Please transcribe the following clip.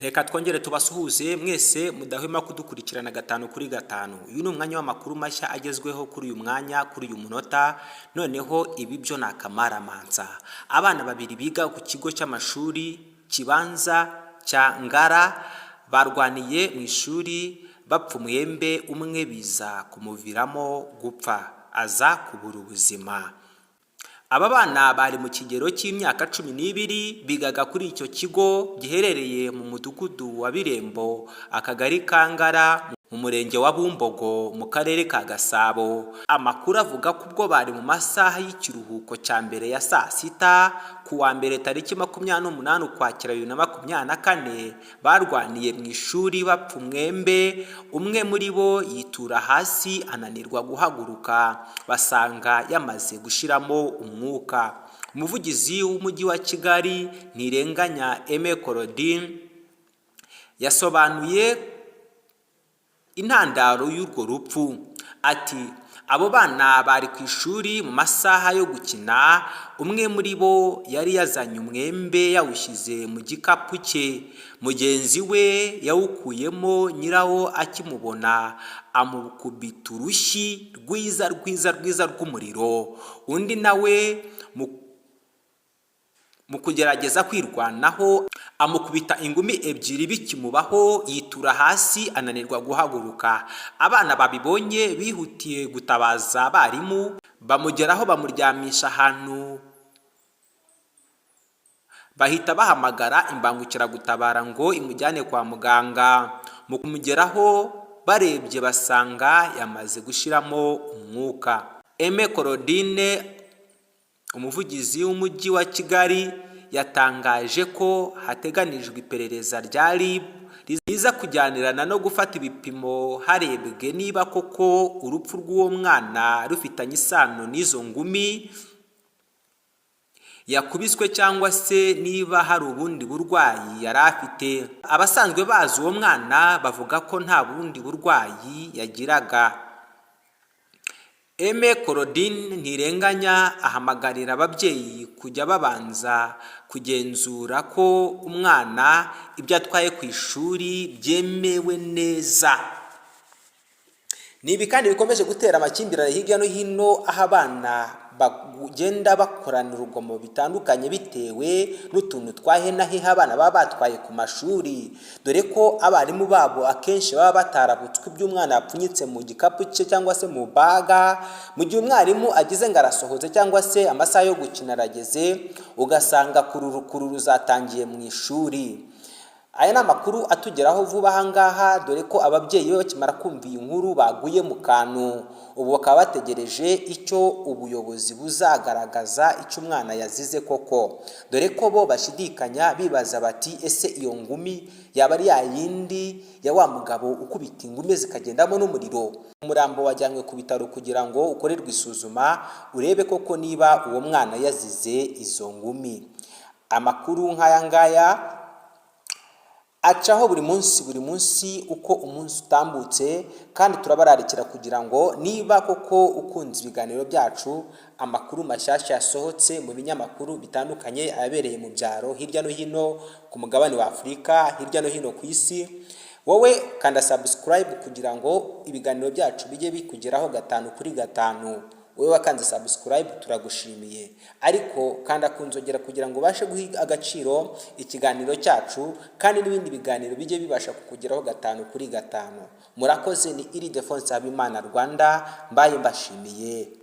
Reka twongere tubasuhuze mwese mudahwema kudukurikirana gatanu kuri gatanu. Uyu ni umwanya w'amakuru mashya agezweho kuri uyu mwanya, kuri uyu munota. Noneho ibi byo ni akamaramanza. Abana babiri biga ku kigo cy'amashuri kibanza cya Ngara barwaniye mu ishuri bapfa umwembe, umwe biza kumuviramo gupfa, aza kubura ubuzima. Aba bana bari mu kigero cy'imyaka 12 bigaga kuri icyo kigo giherereye mu mudugudu wa Birembo, akagari ka Ngara, mu murenge wa Bumbogo, mu karere ka Gasabo. Amakuru avuga ko ubwo bari mu masaha y'ikiruhuko cya mbere ya saa sita ku wa mbere tariki 28 Ukwakira 2024 barwaniye mu ishuri bapfa umwembe, umwe muri bo yitura hasi ananirwa guhaguruka, basanga yamaze gushiramo umwuka. Umuvugizi w'umujyi wa Kigali Ntirenganya Aime Claudine yasobanuye intandaro y'urwo rupfu. Ati abo bana bari ku ishuri mu masaha yo gukina, umwe muri bo yari yazanye umwembe yawushyize mu gikapu cye, mugenzi we yawukuyemo, nyirawo akimubona amukubita urushyi rwiza rw'umuriro. Undi nawe mu kugerageza kwirwanaho amukubita ingumi ebyiri, bikimubaho yitura hasi ananirwa guhaguruka. Abana babibonye bihutiye gutabaza abarimu, bamugeraho bamuryamisha ahantu, bahita bahamagara imbangukiragutabara ngo imujyane kwa muganga. Mu kumugeraho barebye basanga yamaze gushiramo umwuka. Aime Claudine, umuvugizi w'umujyi wa Kigali, yatangaje ko hateganijwe iperereza rya RIB riza kujyanirana no gufata ibipimo harebwe niba koko urupfu rw'uwo mwana rufitanye isano n'izo ngumi yakubiswe cyangwa se niba hari ubundi burwayi yari afite. Abasanzwe bazi uwo mwana bavuga ko nta bundi burwayi yagiraga. Aime Claudine Ntirenganya ahamagarira ababyeyi kujya babanza kugenzura ko umwana ibyo atwaye ku ishuri byemewe neza. Nibi kandi bikomeje gutera amakimbirane hirya no hino, aho abana bagenda bakorana urugomo bitandukanye bitewe n'utuntu twahenaheha abana baba batwaye ku mashuri, dore ko abarimu babo akenshi baba batarabutswe iby'umwana yapfunyitse mu gikapu cye cyangwa se mu baga. Mu gihe umwarimu agize ngo arasohoze cyangwa se amasaha yo gukina arageze, ugasanga kururu zatangiye mu ishuri. Aya ni amakuru atugeraho vuba ahangaha, dore ko ababyeyi bakimara kumva iyi nkuru baguye mu kantu. Ubu bakaba bategereje icyo ubuyobozi buzagaragaza icyo umwana yazize koko, dore ko bo bashidikanya bibaza bati ese iyo ngumi yaba ari yayindi ya wa mugabo ukubita ingumi zikagendamo n'umuriro. Umurambo wajyanywe ku bitaro kugira ngo ukorerwe isuzuma, urebe koko niba uwo mwana yazize izo ngumi. Amakuru nk'aya ngaya acaho buri munsi uko umunsi utambutse, kandi turabararikira kugira ngo niba koko ukunze ibiganiro byacu, amakuru mashyashya yasohotse mu binyamakuru bitandukanye abereye mu byaro hirya no hino ku mugabane wa Afurika, hirya no hino ku isi, wowe kanda subscribe kugira ngo ibiganiro byacu bijye bikugeraho gatanu kuri gatanu. Wowe wakanze subscribe turagushimiye, ariko kanda kunzogera kugira ngo ubashe guha agaciro ikiganiro cyacu, kandi n'ibindi biganiro bijye bibasha kukugeraho gatanu kuri gatanu. Murakoze. Ni Ildefonse Habimana Rwanda, mbaye mbashimiye.